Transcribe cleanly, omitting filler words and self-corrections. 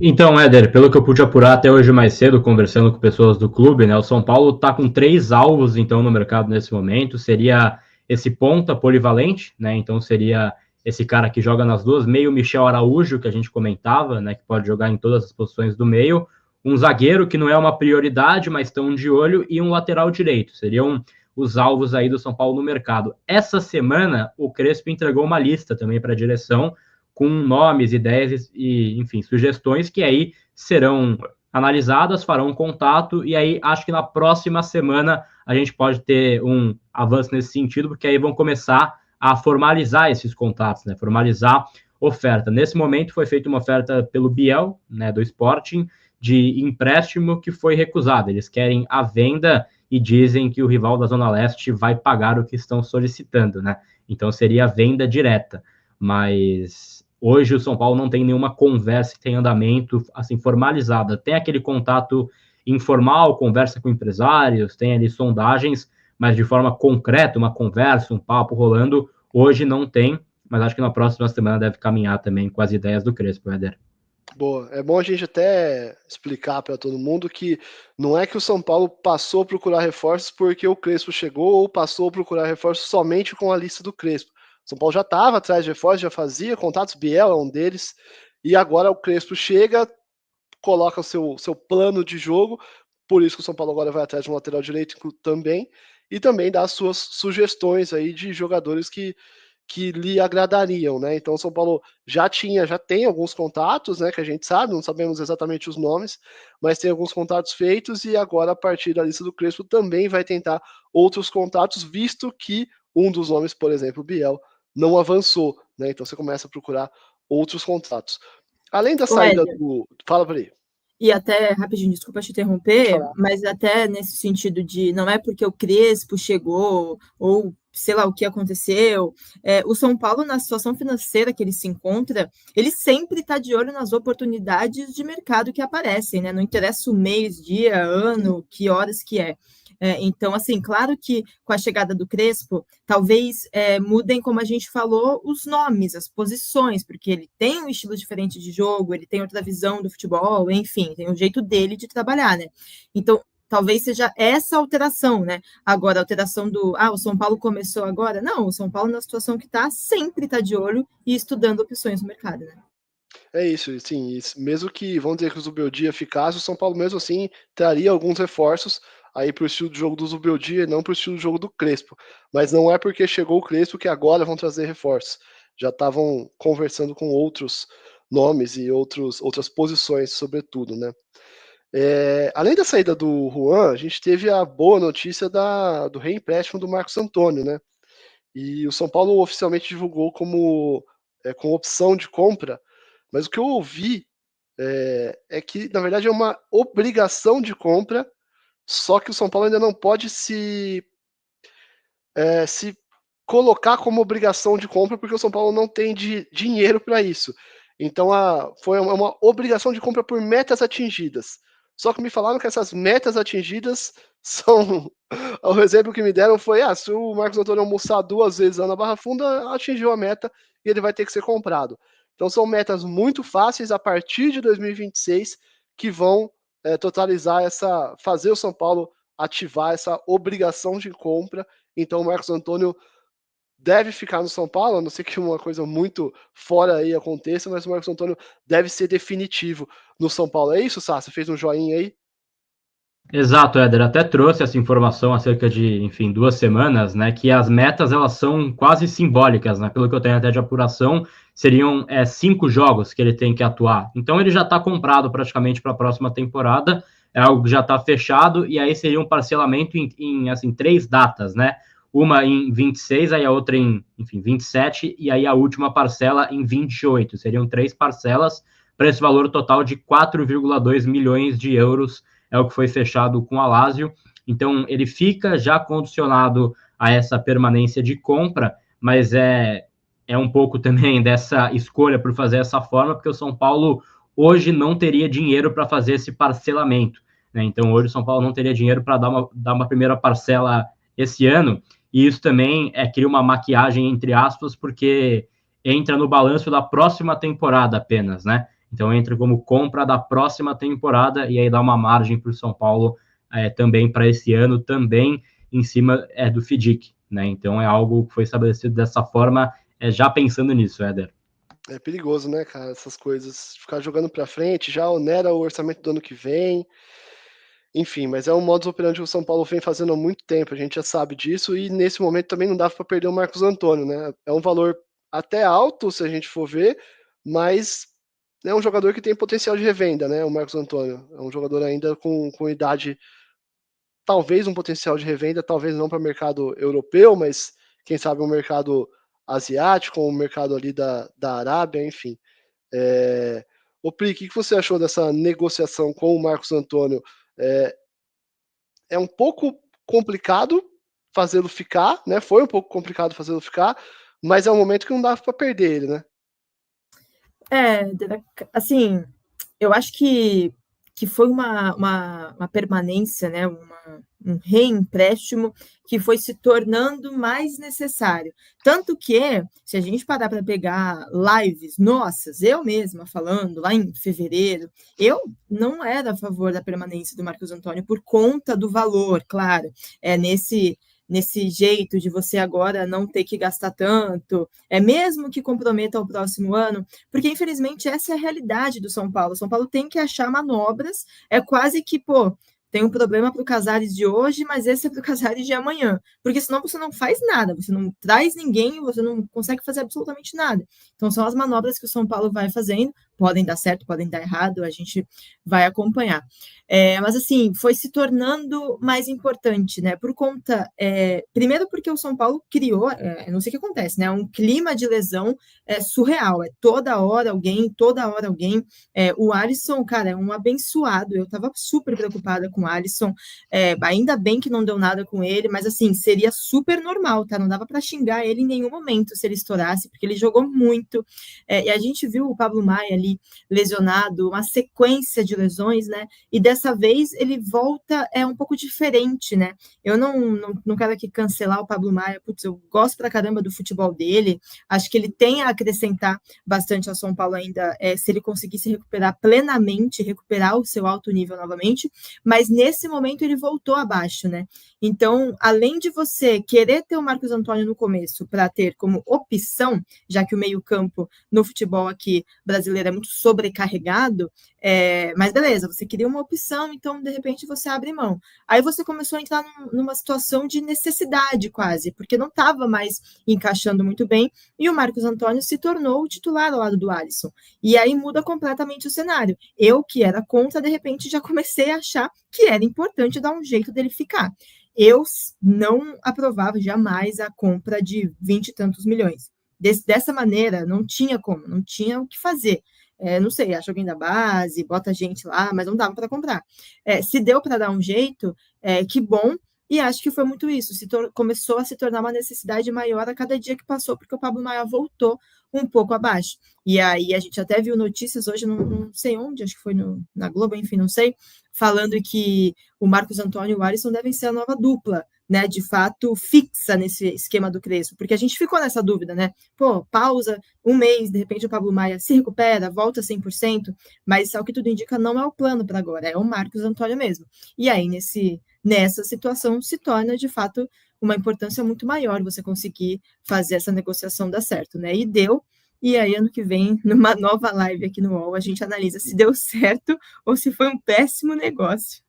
Então, Éder, pelo que eu pude apurar até hoje mais cedo, conversando com pessoas do clube, né, o São Paulo está com 3 alvos, então, no mercado nesse momento. Seria esse ponta polivalente, né, então seria esse cara que joga nas duas, meio Michel Araújo, que a gente comentava, né, que pode jogar em todas as posições do meio, um zagueiro que não é uma prioridade, mas estão de olho, e um lateral direito. Seriam os alvos aí do São Paulo no mercado. Essa semana, o Crespo entregou uma lista também para a direção, com nomes, ideias e, enfim, sugestões que aí serão analisadas, farão um contato, e aí acho que na próxima semana a gente pode ter um avanço nesse sentido, porque aí vão começar a formalizar esses contatos, né? Formalizar oferta. Nesse momento foi feita uma oferta pelo Biel, né, do Sporting, de empréstimo que foi recusado. Eles querem a venda e dizem que o rival da Zona Leste vai pagar o que estão solicitando, né? Então seria venda direta. Mas hoje o São Paulo não tem nenhuma conversa que tem andamento assim formalizada. Tem aquele contato informal, conversa com empresários, tem ali sondagens, mas de forma concreta, uma conversa, um papo rolando, hoje não tem, mas acho que na próxima semana deve caminhar também com as ideias do Crespo, Éder. Boa. É bom a gente até explicar para todo mundo que não é que o São Paulo passou a procurar reforços porque o Crespo chegou ou passou a procurar reforços somente com a lista do Crespo. O São Paulo já estava atrás de reforços, já fazia contatos, Biel é um deles, e agora o Crespo chega, coloca o seu plano de jogo, por isso que o São Paulo agora vai atrás de um lateral direito também, e também dá as suas sugestões aí de jogadores que lhe agradariam, né? Então o São Paulo já tem alguns contatos, né? Que a gente sabe, não sabemos exatamente os nomes, mas tem alguns contatos feitos e agora a partir da lista do Crespo também vai tentar outros contatos, visto que um dos nomes, por exemplo, o Biel, não avançou, né? Então você começa a procurar outros contatos. Além da saída do. Fala para aí. E até, rapidinho, desculpa te interromper, mas até nesse sentido de não é porque o Crespo chegou ou sei lá o que aconteceu, o São Paulo, na situação financeira que ele se encontra, ele sempre está de olho nas oportunidades de mercado que aparecem, né? Não interessa o mês, dia, ano, que horas que é. Então, assim, claro que com a chegada do Crespo, talvez mudem, como a gente falou, os nomes, as posições, porque ele tem um estilo diferente de jogo, ele tem outra visão do futebol, enfim, tem um jeito dele de trabalhar, né? Então, talvez seja essa alteração, né? Agora, a alteração o São Paulo começou agora? Não, o São Paulo, na situação que está, sempre está de olho e estudando opções no mercado, né? É isso, sim. Mesmo que, vamos dizer que o Zubeldia ficasse, o São Paulo mesmo assim traria alguns reforços aí para o estilo de jogo do Zubeldia e não para o estilo de jogo do Crespo. Mas não é porque chegou o Crespo que agora vão trazer reforços. Já estavam conversando com outros nomes e outras posições, sobretudo, né? Além da saída do Juan, a gente teve a boa notícia do reempréstimo do Marcos Antônio, né? E o São Paulo oficialmente divulgou com opção de compra, mas o que eu ouvi é que, na verdade, é uma obrigação de compra, só que o São Paulo ainda não pode se colocar como obrigação de compra, porque o São Paulo não tem dinheiro para isso. Então, foi uma obrigação de compra por metas atingidas. Só que me falaram que essas metas atingidas são. O exemplo que me deram foi: se o Marcos Antônio almoçar 2 vezes lá na Barra Funda, atingiu a meta e ele vai ter que ser comprado. Então, são metas muito fáceis a partir de 2026 que vão totalizar fazer o São Paulo ativar essa obrigação de compra. Então, o Marcos Antônio deve ficar no São Paulo, a não ser que uma coisa muito fora aí aconteça, mas o Marcos Antônio deve ser definitivo no São Paulo. É isso, Sá? Você fez um joinha aí? Exato, Éder, até trouxe essa informação há cerca de, enfim, 2 semanas, né, que as metas, elas são quase simbólicas, né, pelo que eu tenho até de apuração, seriam 5 jogos que ele tem que atuar, então ele já está comprado praticamente para a próxima temporada, é algo que já está fechado, e aí seria um parcelamento em assim, 3 datas, né, uma em 26, aí a outra em, enfim, 27, e aí a última parcela em 28, seriam 3 parcelas, para esse valor total de 4,2 milhões de euros, é o que foi fechado com a Lazio. Então, ele fica já condicionado a essa permanência de compra, mas é um pouco também dessa escolha por fazer essa forma, porque o São Paulo hoje não teria dinheiro para fazer esse parcelamento. Né? Então, hoje o São Paulo não teria dinheiro para dar uma primeira parcela esse ano, e isso também cria uma maquiagem, entre aspas, porque entra no balanço da próxima temporada apenas, né? então entra como compra da próxima temporada, e aí dá uma margem para o São Paulo também para esse ano, também em cima do FDIC, né? Então é algo que foi estabelecido dessa forma, já pensando nisso, Éder. É perigoso, né, cara, essas coisas, ficar jogando para frente, já onera o orçamento do ano que vem, enfim, mas é um modus operandi que o São Paulo vem fazendo há muito tempo, a gente já sabe disso, e nesse momento também não dava para perder o Marcos Antônio, né? É um valor até alto, se a gente for ver, mas é um jogador que tem potencial de revenda, né? O Marcos Antônio é um jogador ainda com idade, talvez um potencial de revenda, talvez não para o mercado europeu, mas quem sabe um mercado asiático, um mercado ali da Arábia, enfim. Ô Pri, o que você achou dessa negociação com o Marcos Antônio? É um pouco complicado fazê-lo ficar, né? Foi um pouco complicado fazê-lo ficar, mas é um momento que não dava para perder ele, né? Assim, eu acho que foi uma permanência, né? Um reempréstimo que foi se tornando mais necessário. Tanto que, se a gente parar para pegar lives nossas, eu mesma falando lá em fevereiro, eu não era a favor da permanência do Marcos Antônio por conta do valor, claro, nesse jeito de você agora não ter que gastar tanto, mesmo que comprometa o próximo ano, porque infelizmente essa é a realidade do São Paulo. São Paulo tem que achar manobras, é quase que, tem um problema para o Casares de hoje, mas esse é para o Casares de amanhã, porque senão você não faz nada, você não traz ninguém, você não consegue fazer absolutamente nada. Então são as manobras que o São Paulo vai fazendo, podem dar certo, podem dar errado, a gente vai acompanhar. Mas assim, foi se tornando mais importante, né? Por conta, primeiro porque o São Paulo criou, não sei o que acontece, né? Um clima de lesão surreal, toda hora alguém. O Alisson, cara, é um abençoado. Eu tava super preocupada com o Alisson, ainda bem que não deu nada com ele, mas assim, seria super normal, tá? Não dava para xingar ele em nenhum momento se ele estourasse, porque ele jogou muito. E a gente viu o Pablo Maia ali lesionado, uma sequência de lesões, né? E dessa vez ele volta um pouco diferente, né? Eu não quero aqui cancelar o Pablo Maia, putz, eu gosto pra caramba do futebol dele, acho que ele tem a acrescentar bastante ao São Paulo ainda, se ele conseguir se recuperar plenamente, recuperar o seu alto nível novamente, mas nesse momento ele voltou abaixo, né? Então, além de você querer ter o Marcos Antônio no começo para ter como opção, já que o meio-campo no futebol aqui brasileiro é muito sobrecarregado, mas beleza, você queria uma opção, então de repente você abre mão. Aí você começou a entrar numa situação de necessidade quase, porque não estava mais encaixando muito bem, e o Marcos Antônio se tornou o titular ao lado do Alisson. E aí muda completamente o cenário. Eu, que era contra, de repente já comecei a achar que era importante dar um jeito dele ficar. Eu não aprovava jamais a compra de 20 e tantos milhões. Dessa maneira, não tinha como, não tinha o que fazer. Não sei, acha alguém da base, bota gente lá, mas não dava para comprar. Se deu para dar um jeito, que bom, e acho que foi muito isso. Começou a se tornar uma necessidade maior a cada dia que passou, porque o Pablo Maia voltou um pouco abaixo. E aí a gente até viu notícias hoje, não sei onde, acho que foi na Globo, enfim, não sei, falando que o Marcos Antônio e o Alisson devem ser a nova dupla, né, de fato fixa nesse esquema do Crespo, porque a gente ficou nessa dúvida, né, pausa, um mês, de repente o Pablo Maia se recupera, volta 100%, mas ao que tudo indica não é o plano para agora, é o Marcos Antônio mesmo. E aí nessa situação se torna de fato uma importância muito maior você conseguir fazer essa negociação dar certo, né, e deu. E aí, ano que vem, numa nova live aqui no UOL, a gente analisa se deu certo ou se foi um péssimo negócio.